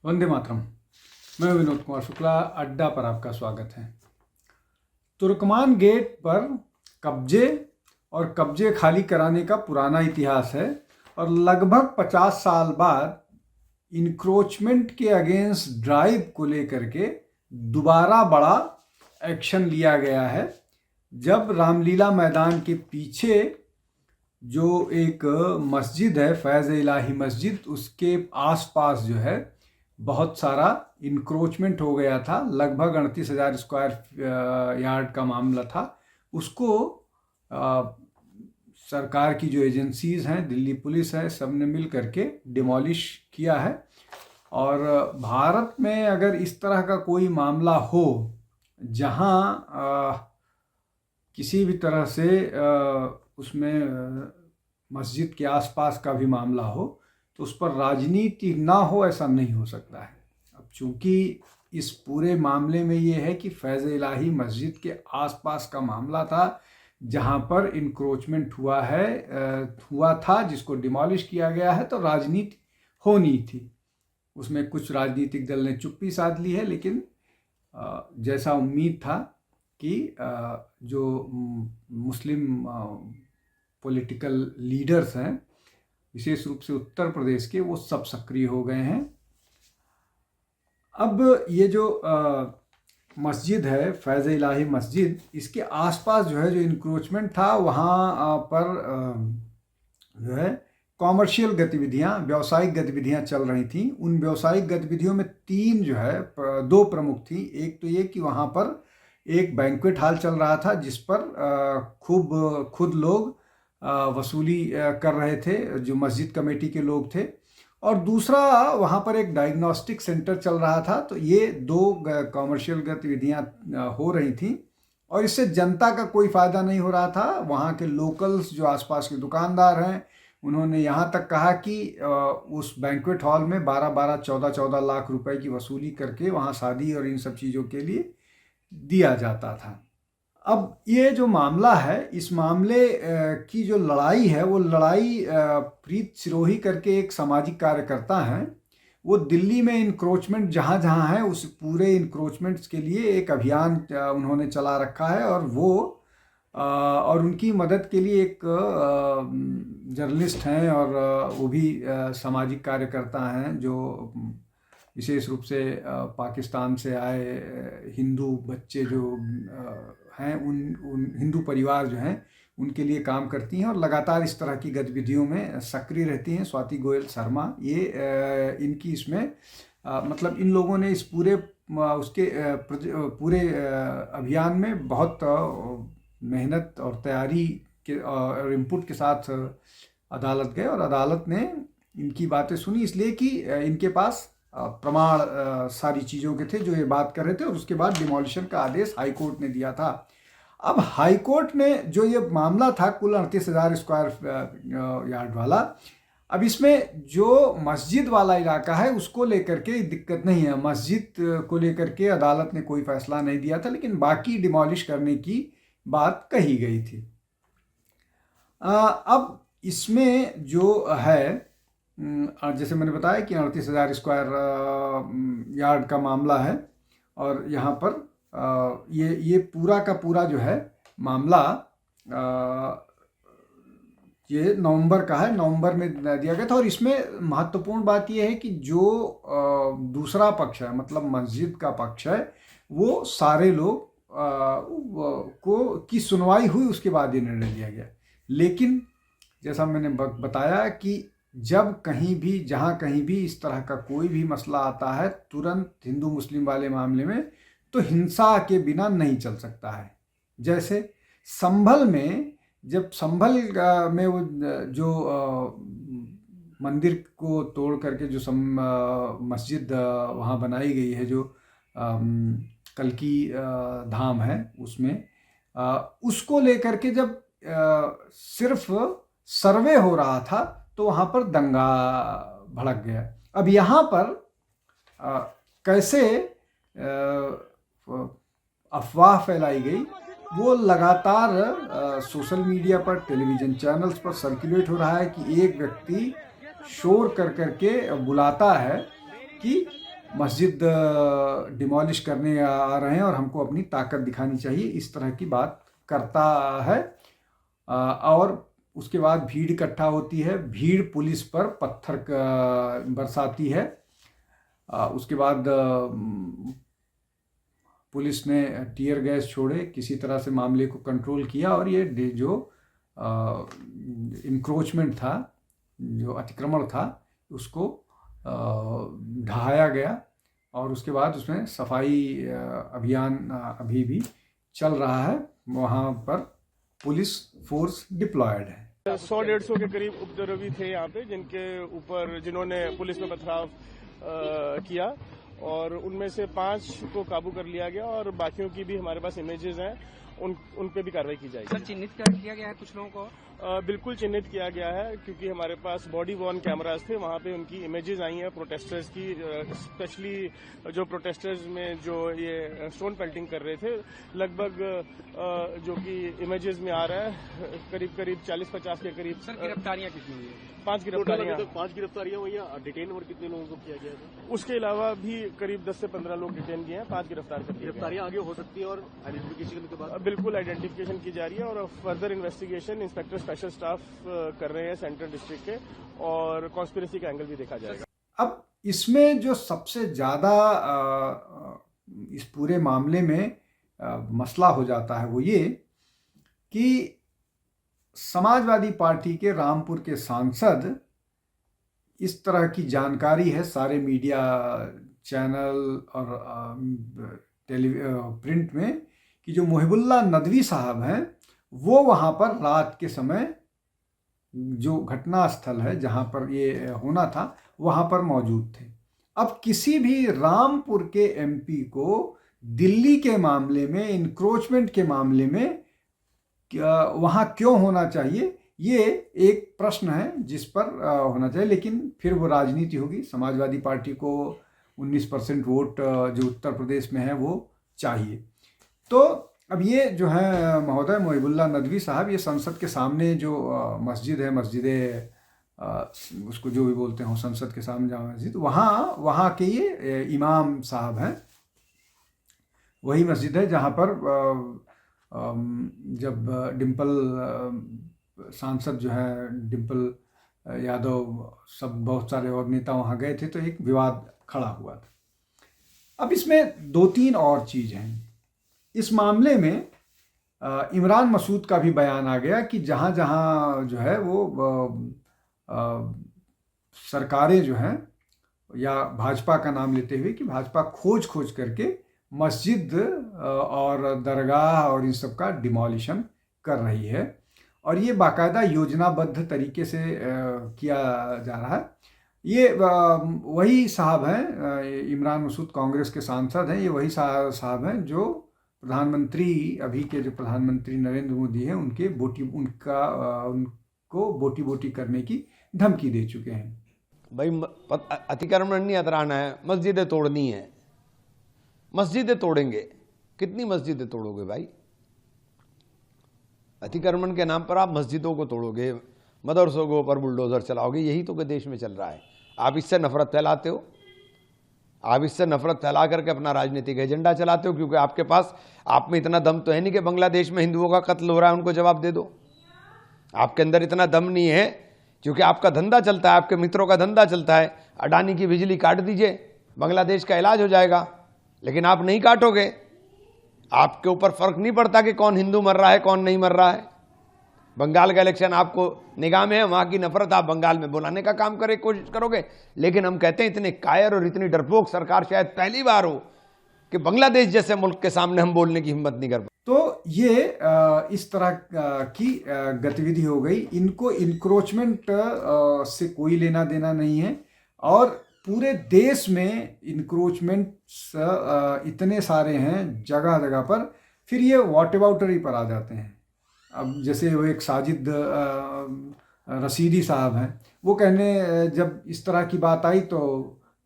वंदे मातरम। मैं विनोद कुमार शुक्ला, अड्डा पर आपका स्वागत है। तुर्कमान गेट पर कब्जे और कब्जे खाली कराने का पुराना इतिहास है और लगभग 50 साल बाद इंक्रोचमेंट के अगेंस्ट ड्राइव को लेकर के दोबारा बड़ा एक्शन लिया गया है। जब रामलीला मैदान के पीछे जो एक मस्जिद है, फैज़ इलाही मस्जिद, उसके आसपास जो है बहुत सारा इंक्रोचमेंट हो गया था। लगभग 38,000 स्क्वायर यार्ड का मामला था। उसको सरकार की जो एजेंसीज़ हैं, दिल्ली पुलिस है, सब ने मिल करके डिमोलिश किया है। और भारत में अगर इस तरह का कोई मामला हो जहां किसी भी तरह से उसमें मस्जिद के आसपास का भी मामला हो, तो उस पर राजनीति ना हो, ऐसा नहीं हो सकता है। अब चूंकि इस पूरे मामले में ये है कि फैज़ इलाही मस्जिद के आसपास का मामला था जहां पर इंक्रोचमेंट हुआ था, जिसको डिमोलिश किया गया है, तो राजनीति होनी थी। उसमें कुछ राजनीतिक दल ने चुप्पी साध ली है, लेकिन जैसा उम्मीद था कि जो मुस्लिम पॉलिटिकल लीडर्स हैं, विशेष रूप से उत्तर प्रदेश के, वो सब सक्रिय हो गए हैं। अब ये जो मस्जिद है, फैज़ इलाही मस्जिद, इसके आसपास जो है जो इंक्रोचमेंट था, वहाँ पर जो है कॉमर्शियल गतिविधियाँ, व्यावसायिक गतिविधियाँ चल रही थी। उन व्यावसायिक गतिविधियों में दो प्रमुख थी। एक तो ये कि वहाँ पर एक बैंक्वेट हॉल चल रहा था जिस पर खुद लोग वसूली कर रहे थे, जो मस्जिद कमेटी के लोग थे। और दूसरा, वहाँ पर एक डायग्नोस्टिक सेंटर चल रहा था। तो ये दो कॉमर्शियल गतिविधियाँ हो रही थी और इससे जनता का कोई फ़ायदा नहीं हो रहा था। वहाँ के लोकल्स, जो आसपास के दुकानदार हैं, उन्होंने यहाँ तक कहा कि उस बैंक्वेट हॉल में 12-12, 14-14 लाख रुपए की वसूली करके वहाँ शादी और इन सब चीज़ों के लिए दिया जाता था। अब ये जो मामला है, इस मामले की जो लड़ाई है, वो लड़ाई प्रीत सिरोही करके एक सामाजिक कार्यकर्ता हैं। वो दिल्ली में इंक्रोचमेंट जहाँ जहाँ है, उस पूरे इंक्रोचमेंट्स के लिए एक अभियान उन्होंने चला रखा है। और उनकी मदद के लिए एक जर्नलिस्ट हैं और वो भी सामाजिक कार्यकर्ता हैं, जो विशेष रूप से पाकिस्तान से आए हिंदू बच्चे जो हैं, उन हिंदू परिवार जो हैं, उनके लिए काम करती हैं और लगातार इस तरह की गतिविधियों में सक्रिय रहती हैं। स्वाति गोयल शर्मा, ये इनकी इसमें मतलब इन लोगों ने इस पूरे अभियान में बहुत मेहनत और तैयारी के और इनपुट के साथ अदालत गए और अदालत ने इनकी बातें सुनी, इसलिए कि इनके पास प्रमाण सारी चीज़ों के थे जो ये बात कर रहे थे। और उसके बाद डिमोलिशन का आदेश हाई कोर्ट ने दिया था। अब हाई कोर्ट ने जो ये मामला था, कुल 38,000 स्क्वायर यार्ड वाला, अब इसमें जो मस्जिद वाला इलाका है उसको लेकर के दिक्कत नहीं है। मस्जिद को लेकर के अदालत ने कोई फैसला नहीं दिया था, लेकिन बाकी डिमोलिश करने की बात कही गई थी। अब इसमें जो है, जैसे मैंने बताया कि 38,000 स्क्वायर यार्ड का मामला है और यहाँ पर ये पूरा का पूरा जो है मामला ये नवंबर का है, नवंबर में दिया गया था। और इसमें महत्वपूर्ण बात ये है कि जो दूसरा पक्ष है, मतलब मस्जिद का पक्ष है, वो सारे लोग की सुनवाई हुई, उसके बाद ये निर्णय लिया गया। लेकिन जैसा मैंने बताया कि जब कहीं भी, जहाँ कहीं भी इस तरह का कोई भी मसला आता है, तुरंत हिंदू मुस्लिम वाले मामले में, तो हिंसा के बिना नहीं चल सकता है। जैसे संभल में, जब संभल में वो जो मंदिर को तोड़ करके जो मस्जिद वहाँ बनाई गई है, जो कल्की धाम है, उसमें उसको लेकर के जब सिर्फ सर्वे हो रहा था, तो वहाँ पर दंगा भड़क गया। अब यहाँ पर कैसे अफवाह फैलाई गई, वो लगातार सोशल मीडिया पर, टेलीविज़न चैनल्स पर सर्कुलेट हो रहा है कि एक व्यक्ति शोर कर करके बुलाता है कि मस्जिद डिमोलिश करने आ रहे हैं और हमको अपनी ताकत दिखानी चाहिए, इस तरह की बात करता है। और उसके बाद भीड़ इकट्ठा होती है, भीड़ पुलिस पर पत्थर बरसाती है। उसके बाद पुलिस ने टीयर गैस छोड़े, किसी तरह से मामले को कंट्रोल किया और ये जो इंक्रोचमेंट था, जो अतिक्रमण था, उसको ढहाया गया और उसके बाद उसमें सफाई अभियान अभी भी चल रहा है। वहाँ पर पुलिस फोर्स डिप्लॉयड है। 100-150 के करीब उपद्रवी थे यहाँ पे, जिन्होंने पुलिस में पथराव किया और उनमें से 5 को काबू कर लिया गया और बाकियों की भी हमारे पास इमेजेस हैं, उन पे भी कार्रवाई की जाएगी। सर, चिन्हित कर किया गया है कुछ लोगों को? बिल्कुल चिन्हित किया गया है, क्योंकि हमारे पास बॉडी वॉर्न कैमरास थे, वहाँ पे उनकी इमेजेस आई हैं प्रोटेस्टर्स की, स्पेशली जो प्रोटेस्टर्स में जो ये स्टोन पेल्टिंग कर रहे थे। लगभग जो कि इमेजेस में आ रहा है करीब 40-50 के करीब। सर, गिरफ्तारियां कितनी हुई है? 5 गिरफ्तारियां। 5 गिरफ्तारियां हुई हैं। डिटेन और कितने लोगों को किया गया है? उसके अलावा भी करीब 10 से 15 लोग डिटेन किए हैं, 5 गिरफ्तार कर दिए। गिरफ्तारियां आगे हो सकती है और आइडेंटिफिकेशन के बाद? बिल्कुल आइडेंटिफिकेशन की जा रही है और further investigation inspector special staff कर रहे हैं सेंट्रल डिस्ट्रिक्ट के, और कॉन्स्पिरेसी का एंगल भी देखा जाएगा। अब इसमें जो सबसे ज़्यादा इस पूरे मामले में मसला हो जाता है वो ये कि समाजवादी पार्टी के रामपुर के सांसद, इस तरह की जानकारी है सारे मीडिया चैनल और प्रिंट में, कि जो मुहिबुल्लाह नदवी साहब हैं वो वहाँ पर रात के समय जो घटना स्थल है जहाँ पर ये होना था वहाँ पर मौजूद थे। अब किसी भी रामपुर के एमपी को दिल्ली के मामले में, इंक्रोचमेंट के मामले में वहाँ क्यों होना चाहिए, ये एक प्रश्न है जिस पर होना चाहिए। लेकिन फिर वो राजनीति होगी, समाजवादी पार्टी को 19% वोट जो उत्तर प्रदेश में है वो चाहिए। तो अब ये जो है महोदय मुहिबुल्लाह नदवी साहब, ये संसद के सामने जो मस्जिद है, उसको जो भी बोलते हो, संसद के सामने जामा मस्जिद, वहाँ के ये इमाम साहब हैं। वही मस्जिद है जहाँ पर जब डिम्पल सांसद जो है डिम्पल यादव, सब बहुत सारे और नेता वहाँ गए थे तो एक विवाद खड़ा हुआ था। अब इसमें 2-3 और चीज़ हैं इस मामले में। इमरान मसूद का भी बयान आ गया कि जहाँ जहाँ जो है वो सरकारें जो हैं, या भाजपा का नाम लेते हुए कि भाजपा खोज करके मस्जिद और दरगाह और इन सब का डिमोलिशन कर रही है, और ये बाकायदा योजनाबद्ध तरीके से किया जा रहा है। ये वही साहब हैं, इमरान मसूद कांग्रेस के सांसद हैं, ये वही साहब हैं जो प्रधानमंत्री, अभी के जो प्रधानमंत्री नरेंद्र मोदी हैं, उनको बोटी करने की धमकी दे चुके हैं। भाई अतिक्रमण नहीं हटाना है, मस्जिदें तोड़नी है। मस्जिदें तोड़ेंगे, कितनी मस्जिदें तोड़ोगे भाई? अतिक्रमण के नाम पर आप मस्जिदों को तोड़ोगे, मदरसों के ऊपर बुलडोजर चलाओगे, यही तो देश में चल रहा है। आप इससे नफरत फैलाते हो, आप इससे नफरत फैला करके अपना राजनीतिक एजेंडा चलाते हो, क्योंकि आपके पास, आप में इतना दम तो है नहीं कि बांग्लादेश में हिंदुओं का कत्ल हो रहा है उनको जवाब दे दो। आपके अंदर इतना दम नहीं है, क्योंकि आपका धंधा चलता है, आपके मित्रों का धंधा चलता है। अडानी की बिजली काट दीजिए, बांग्लादेश का इलाज हो जाएगा, लेकिन आप नहीं काटोगे। आपके ऊपर फर्क नहीं पड़ता कि कौन हिंदू मर रहा है कौन नहीं मर रहा है। बंगाल का इलेक्शन आपको निगाह में है, वहां की नफरत आप बंगाल में बुलाने का काम कोशिश करोगे। लेकिन हम कहते हैं इतने कायर और इतनी डरपोक सरकार शायद पहली बार हो कि बांग्लादेश जैसे मुल्क के सामने हम बोलने की हिम्मत नहीं कर पाते। तो ये इस तरह की गतिविधि हो गई। इनको इंक्रोचमेंट से कोई लेना देना नहीं है, और पूरे देश में इंक्रोचमेंट्स इतने सारे हैं जगह जगह पर, फिर ये वॉट अबाउटरी पर आ जाते हैं। अब जैसे वो एक साजिद रशीदी साहब हैं, वो कहने, जब इस तरह की बात आई तो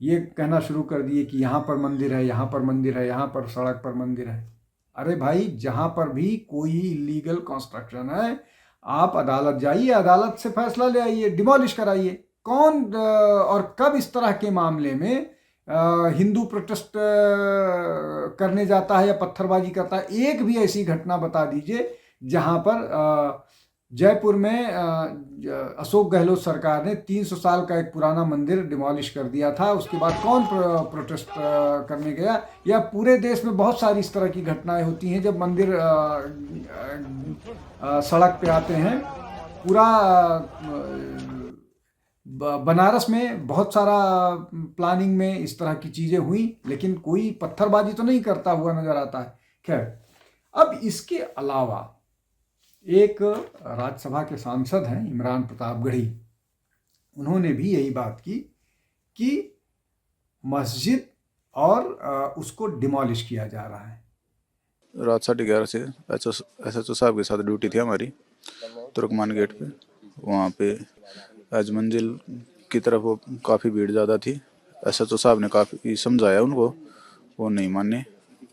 ये कहना शुरू कर दिए कि यहाँ पर मंदिर है, यहाँ पर मंदिर है, यहाँ पर सड़क पर मंदिर है। अरे भाई, जहाँ पर भी कोई इलीगल कंस्ट्रक्शन है, आप अदालत जाइए, अदालत से फैसला ले आइए, डिमोलिश कराइए। कौन और कब इस तरह के मामले में हिंदू प्रोटेस्ट करने जाता है या पत्थरबाजी करता है? एक भी ऐसी घटना बता दीजिए जहां पर जयपुर में अशोक गहलोत सरकार ने 300 साल का एक पुराना मंदिर डिमोलिश कर दिया था, उसके बाद कौन प्रोटेस्ट करने गया? या पूरे देश में बहुत सारी इस तरह की घटनाएं होती हैं जब मंदिर सड़क पे आते हैं। पूरा बनारस में बहुत सारा प्लानिंग में इस तरह की चीजें हुई, लेकिन कोई पत्थरबाजी तो नहीं करता हुआ नजर आता है। खैर, अब इसके अलावा एक राज्यसभा के सांसद हैं इमरान प्रतापगढ़ी, उन्होंने भी यही बात की कि मस्जिद और उसको डिमोलिश किया जा रहा है। रात 11:30 से SHO साहब के साथ ड्यूटी थी हमारी तुर्कमान गेट पे। वहाँ पे आज मंजिल की तरफ वो काफ़ी भीड़ ज़्यादा थी। SHO साहब ने काफ़ी समझाया उनको, वो नहीं माने।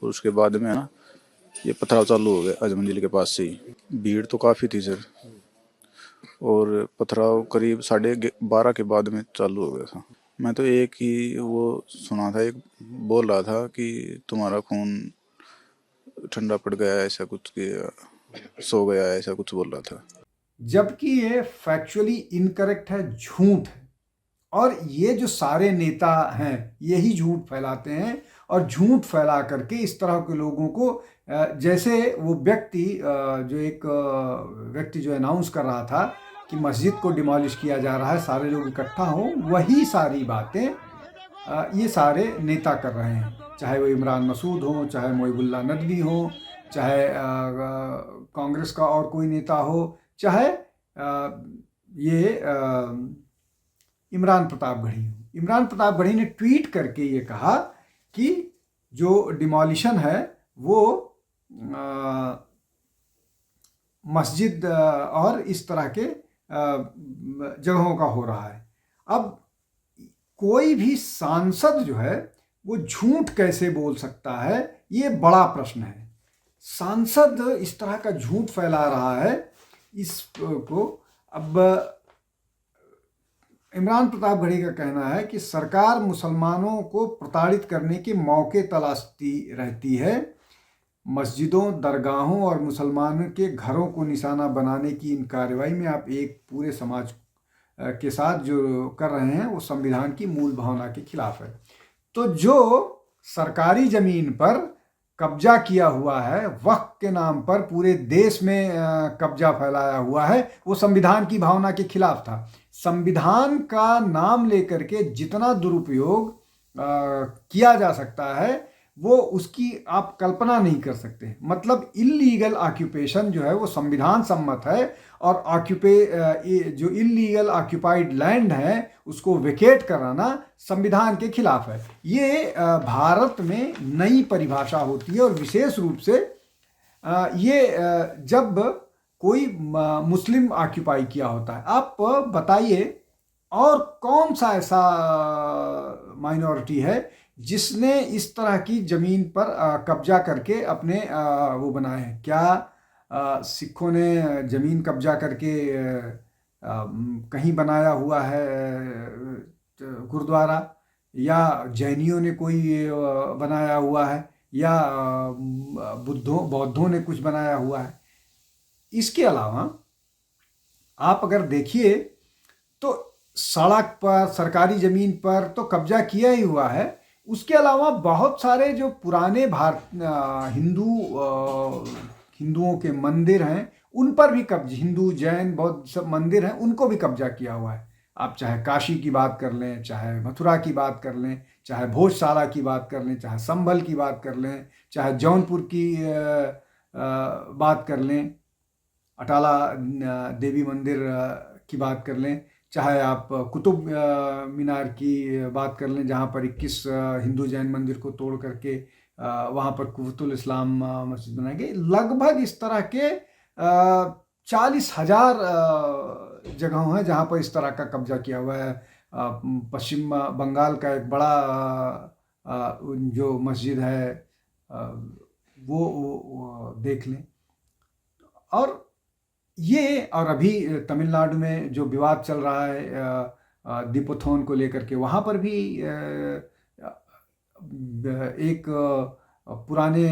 और उसके बाद में ना ये पथराव चालू हो गया आज मंजिल के पास से ही। भीड़ तो काफ़ी थी सर, और पथराव करीब 12:30 के बाद में चालू हो गया था। मैं तो एक ही वो सुना था, एक बोल रहा था कि तुम्हारा खून ठंडा पड़ गया, ऐसा कुछ कि सो गया, ऐसा कुछ बोल रहा था। जबकि ये फैक्चुअली इनकरेक्ट है, झूठ है। और ये जो सारे नेता हैं यही झूठ फैलाते हैं, और झूठ फैला करके इस तरह के लोगों को, जैसे वो व्यक्ति जो अनाउंस कर रहा था कि मस्जिद को डिमोलिश किया जा रहा है, सारे लोग इकट्ठा हो, वही सारी बातें ये सारे नेता कर रहे हैं। चाहे वो इमरान मसूद हो, चाहे मोहिबुल्लाह नदवी हो, चाहे कांग्रेस का और कोई नेता हो, चाहे ये इमरान प्रतापगढ़ी हो। इमरान प्रतापगढ़ी ने ट्वीट करके ये कहा कि जो डिमोलिशन है वो मस्जिद और इस तरह के जगहों का हो रहा है। अब कोई भी सांसद जो है वो झूठ कैसे बोल सकता है, ये बड़ा प्रश्न है। सांसद इस तरह का झूठ फैला रहा है, इसको अब इमरान प्रतापगढ़ी का कहना है कि सरकार मुसलमानों को प्रताड़ित करने के मौके तलाशती रहती है। मस्जिदों, दरगाहों और मुसलमानों के घरों को निशाना बनाने की इन कार्रवाई में आप एक पूरे समाज के साथ जो कर रहे हैं वो संविधान की मूल भावना के खिलाफ है। तो जो सरकारी जमीन पर कब्जा किया हुआ है, वक्फ के नाम पर पूरे देश में कब्जा फैलाया हुआ है, वो संविधान की भावना के खिलाफ था। संविधान का नाम लेकर के जितना दुरुपयोग किया जा सकता है वो उसकी आप कल्पना नहीं कर सकते। मतलब इल्लीगल ऑक्यूपेशन जो है वो संविधान सम्मत है, और जो इल्लीगल ऑक्यूपाइड लैंड है उसको वेकेट कराना संविधान के खिलाफ है। ये भारत में नई परिभाषा होती है, और विशेष रूप से ये जब कोई मुस्लिम ऑक्यूपाई किया होता है। आप बताइए और कौन सा ऐसा माइनॉरिटी है जिसने इस तरह की ज़मीन पर कब्जा करके अपने वो बनाए हैं? क्या सिखों ने ज़मीन कब्जा करके कहीं बनाया हुआ है गुरुद्वारा, या जैनियों ने कोई बनाया हुआ है, या बौद्धों ने कुछ बनाया हुआ है? इसके अलावा आप अगर देखिए तो सड़क पर, सरकारी ज़मीन पर तो कब्जा किया ही हुआ है। उसके अलावा बहुत सारे जो पुराने हिंदुओं के मंदिर हैं उन पर भी कब्जा, हिंदू, जैन, बौद्ध सब मंदिर हैं, उनको भी कब्जा किया हुआ है। आप चाहे काशी की बात कर लें, चाहे मथुरा की बात कर लें, चाहे भोजशाला की बात कर लें, चाहे संभल की बात कर लें, चाहे जौनपुर की बात कर लें, अटाला देवी मंदिर की बात कर लें, चाहे आप कुतुब मीनार की बात कर लें जहाँ पर 21 हिंदू जैन मंदिर को तोड़ करके वहाँ पर कुतुल इस्लाम मस्जिद बनाई गई। लगभग इस तरह के 40,000 जगहों हैं जहाँ पर इस तरह का कब्जा किया हुआ है। पश्चिम बंगाल का एक बड़ा जो मस्जिद है वो देख लें। और अभी तमिलनाडु में जो विवाद चल रहा है दीपोथोन को लेकर के, वहाँ पर भी एक पुराने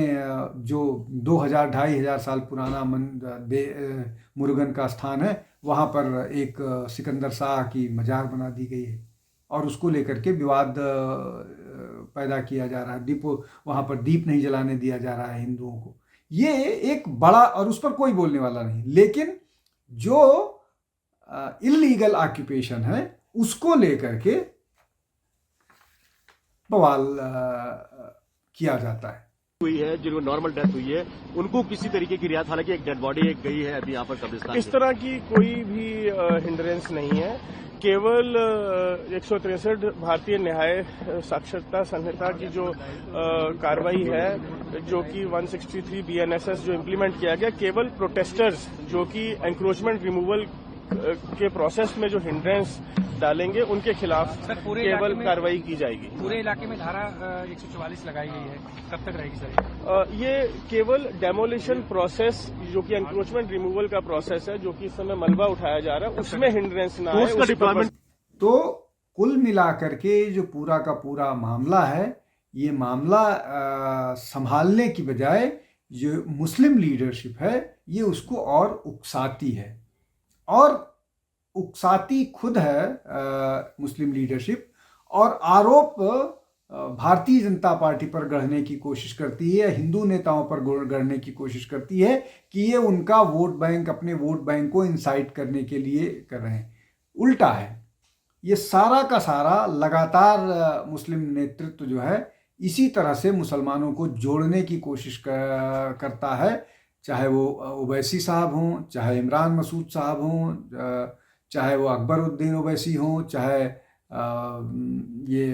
जो 2000-2500 साल पुराना मुरुगन का स्थान है, वहाँ पर एक सिकंदर शाह की मजार बना दी गई है और उसको लेकर के विवाद पैदा किया जा रहा है। वहाँ पर दीप नहीं जलाने दिया जा रहा है हिंदुओं को। ये एक बड़ा, और उस पर कोई बोलने वाला नहीं, लेकिन जो इलीगल ऑक्यूपेशन है उसको लेकर के बवाल किया जाता है। हुई है, जिनको नॉर्मल डेथ हुई है, उनको किसी तरीके की रियायत, हालांकि एक डेड बॉडी एक गई है अभी यहाँ पर कब्रिस्तान। इस तरह की कोई भी हिंड्रेंस नहीं है। केवल 163 भारतीय न्याय साक्षरता संहिता की जो कार्रवाई है, जो कि 163 BNSS जो इम्प्लीमेंट किया गया, केवल प्रोटेस्टर्स जो कि एंक्रोचमेंट रिमूवल के प्रोसेस में जो हिंड्रेंस डालेंगे उनके खिलाफ केवल कार्रवाई की जाएगी। पूरे इलाके में धारा 144 लगाई गई है, कब तक रहेगी सर? ये केवल डेमोलिशन प्रोसेस जो कि एंक्रोचमेंट रिमूवल का प्रोसेस है, जो कि इस समय मलबा उठाया जा रहा है, उसमें हिंड्रेंस ना आए। तो कुल मिलाकर के जो पूरा का पूरा मामला है, ये मामला संभालने की बजाय जो मुस्लिम लीडरशिप है ये उसको और उकसाती है, और उकसाती खुद है मुस्लिम लीडरशिप, और आरोप भारतीय जनता पार्टी पर गढ़ने की कोशिश करती है, हिंदू नेताओं पर गढ़ने की कोशिश करती है कि ये उनका वोट बैंक, अपने वोट बैंक को इंसाइट करने के लिए कर रहे हैं। उल्टा है, ये सारा का सारा लगातार मुस्लिम नेतृत्व जो है इसी तरह से मुसलमानों को जोड़ने की कोशिश करता है, चाहे वो ओवैसी साहब हों, चाहे इमरान मसूद साहब हों, चाहे वो अकबरुद्दीन ओवैसी हों, चाहे ये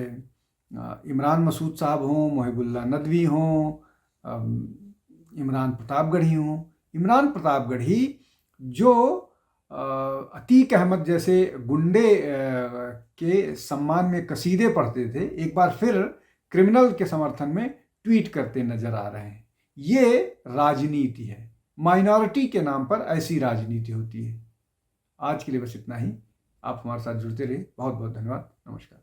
इमरान मसूद साहब हों, मोहिबुल्लाह नदवी हों, इमरान प्रतापगढ़ी हों। इमरान प्रतापगढ़ी जो अतीक अहमद जैसे गुंडे के सम्मान में कसीदे पढ़ते थे, एक बार फिर क्रिमिनल के समर्थन में ट्वीट करते नजर आ रहे हैं। ये राजनीति है, माइनॉरिटी के नाम पर ऐसी राजनीति होती है। आज के लिए बस इतना ही। आप हमारे साथ जुड़ते रहिए। बहुत बहुत धन्यवाद। नमस्कार।